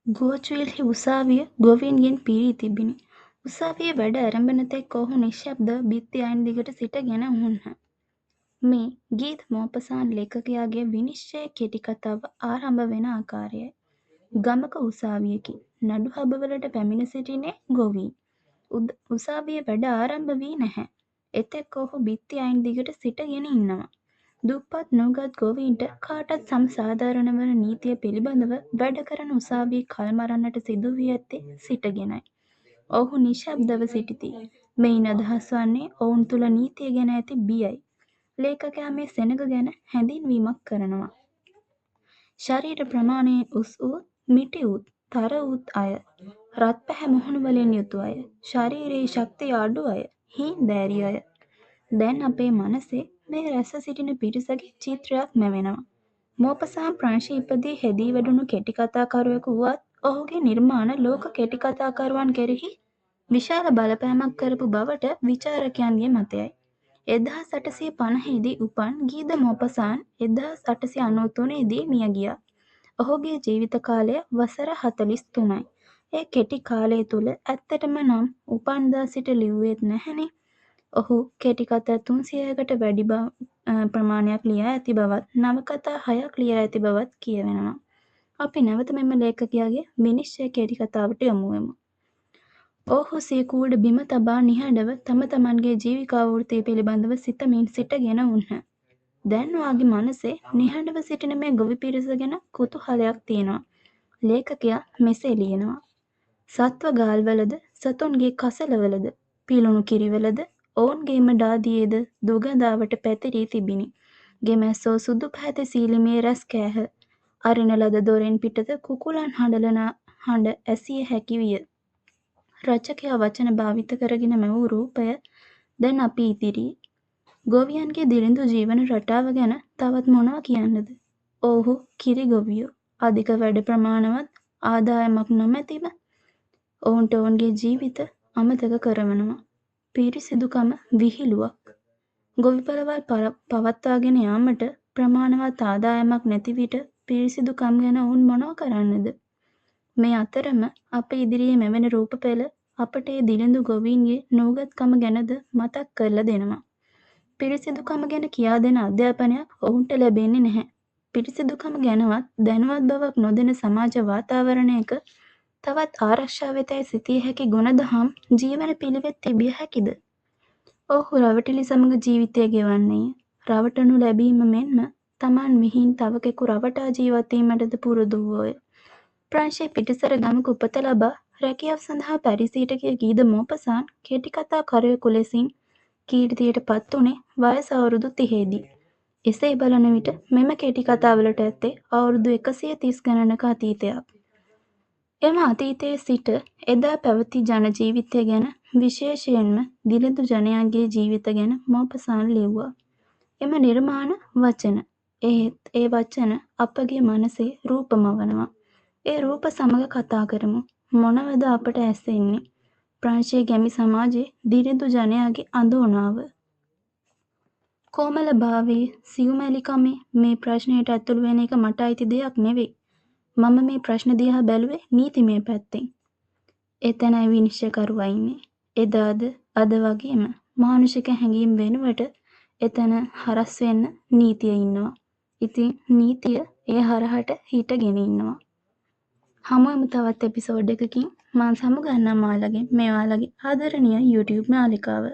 ගෝචවිල්හි උසාවිය ගොවීන්ගෙන් පිරී තිබිණි. උසාවියේ වැඩ ඇරඹෙන තෙක් ඔවුහු නිශ්ශබ්දව බිත්ති අයින් දිගට සිටගෙන වුන්හ. මේ ගීත මෝපසාන් ලේඛකයාගේ විනිශ්චය කෙටි කතාව ආරම්භ වෙන ආකාරයයි. ගමක උසාවියකි. නඩු හබවලට පැමිණ සිටින්නේ ගොවීන්. උසාවියේ වැඩ ආරම්භ වී නැහැ. එතෙක් ඔවුහු බිත්ති අයින් දිගට සිටගෙන ඉන්නවා. දුප්පත් නූගත් ගොවීන්ට කාටත් සම සාධාරණ වන නීතිය පිළිබඳව වැඩ කරන උසාවියේ කල් මරන්නට සිදු වී ඇත්තේ සිටගෙනයි. ඔවුහු නිශ්ශබ්දව සිටිති. මෙයින් අදහස් වන්නේ ඔවුන් තුළ නීතිය ගැන ඇති බියයි. ලේඛකයා මේ සෙනග ගැන හැඳින්වීමක් කරනවා. ශරීර ප්‍රමාණයෙන් උස් වූත්, මිටි වූත්, තර වූත් අය, රත් පැහැ මුහුණු වලින් යුතු අය, ශරීරයේ ශක්තිය අඩු අය, හීන්දෑරි අය. දැන් අපේ මනසේ මේ රැස්ව සිටින පිරිසගේ චිත්‍රයක් මැවෙනවා. මෝපසාන් ප්‍රංශයේ ඉපදී හෙදී වැඩුණු කෙටිකථාකරුවෙකු වුවත් ඔහුගේ නිර්මාණ ලෝක කෙටිකථාකරුවන් කෙරෙහි විශාල බලපෑමක් කරපු බවට විචාරකයන්ගේ මතයයි. 1850 දී උපන් ගීද මෝපසාන් 1893 දී මිය ගියා. ඔහුගේ ජීවිත කාලය වසර 43යි. ඒ කෙටි කාලය තුල ඇත්තටම නම් උපන්දා සිට ලිව්වෙත් නැහැනේ. ඔහු කෙටිකථා 300කට වැඩි ප්‍රමාණයක් ලියා ඇති බවත් නවකථා 6ක් ලියා ඇති බවත් කියවෙනවා. අපි නැවත මෙම ලේඛකයාගේ විනිශ්චය කෙටිකථාවට යමු වෙමු. ඔහු සිය කූඩ බිම තබා නිහඬව තම තමන්ගේ ජීවිකා වෘත්තිය පිළිබඳව සිතමින් සිටගෙන වුන්හ. දැන් වාගේ මනසේ නිහඬව සිටින මේ ගොවි පිරිස ගැන කුතුහලයක් තියෙනවා. ලේඛකයා මෙසේ ලියනවා. සත්ව ගාල්වලද, සතුන්ගේ කසලවලද, පිළුණු කිරිවලද, ඔවුන්ගේම ඩාදියේද දුගඳාවට පැතිරී තිබිණි. ගෙමැස්සෝ සුදු පැහැති සීලිමේ රැස් කෑහ. අරින ලද දොරෙන් පිටත කුකුලන් හඬලන හඬ ඇසිය හැකි විය. රචකයා වචන භාවිත කරගෙන මැවූ රූපය දැන් අපි ඉදිරියේ. ගොවියන්ගේ දිළිඳු ජීවන රටාව ගැන තවත් මොනවා කියන්නද? ඔවුහු කිරි ගොවියෝ. අධික වැඩ ප්‍රමාණවත් ආදායමක් නොමැතිව ඔවුන්ට ඔවුන්ගේ ජීවිත අමතක කරවනවා. පිරිසිදුකම විහිළුවක්. ගොවිපළවල් පවත්වාගෙන යාමට ප්‍රමාණවත් ආදායමක් නැති විට පිරිසිදුකම් ගැන ඔවුන් මොනව කරන්නද? මේ අතරම අප ඉදිරියේ මෙවැනි රූප පෙළ අපට ඒ දිළිඳු ගොවීන්ගේ නූගත්කම ගැනද මතක් කරලා දෙනවා. පිරිසිදුකම ගැන කියා දෙන අධ්‍යාපනයක් ඔවුන්ට ලැබෙන්නේ නැහැ. පිරිසිදුකම ගැනවත් දැනුවත් බවක් නොදෙන සමාජ වාතාවරණයක තවත් ආරක්ෂා වෙතැයි සිතිය හැකි ගුණදහම් ජීවන පිළිවෙත් තිබිය හැකිද? ඔහු රවටිලි සමග ජීවිතය ගෙවන්නේය. රවටනු ලැබීම මෙන්ම තමන් විහින් තවකෙකු රවටා ජීවත් වීමටද පුරුදු වූවෝය. ප්‍රංශයේ පිටිසර ගමක උපත ලබා රැකියාව සඳහා පැරිසීට ගිය ගීද මෝපසාන් කෙටිකථාකරුවෙකු ලෙසින් කීර්තියට පත් වුණේ වයස අවුරුදු 30 දී. එසේ බලන විට මෙම කෙටිකථාවලට ඇත්තේ අවුරුදු 130 ගණනක අතීතයක්. එම අතීතයේ සිට එදා පැවති ජන ජීවිතය ගැන විශේෂයෙන්ම දිළිඳු ජනයාගේ ජීවිත ගැන මෝපසාන් ලිව්වා. එම නිර්මාණ වචන. ඒත් ඒ වචන අපගේ මනසේ රූපමවනවා. ඒ රූප සමග කතා කරමු. මොනවද අපට ඇසෙන්නේ? ප්‍රංශයේ ගැමි සමාජයේ දිළිඳු ජනයාගේ අඳෝනාව. කොමල භාවයේ සියුමැලිකමේ මේ ප්‍රශ්නයට ඇතුළු වෙන එක මට අයිති දෙයක් නෙවෙයි. මම මේ ප්‍රශ්න දිහා බැලුවේ නීතිමය පැත්තෙන්. එතනයි විනිශ්චයකරුවා ඉන්නේ. එදාද අද වගේම මානුෂික හැඟීම් වෙනුවට එතන හරස් වෙන්න නීතිය ඉන්නවා. ඉතින් නීතිය ඒ හරහට හිටගෙන ඉන්නවා. හමුවෙමු තවත් එපිසෝඩ් එකකින්. මම සමුගන්නම් ඔයාලගෙන් මේ ඔයාලගේ ආදරණීය YouTube නාලිකාව.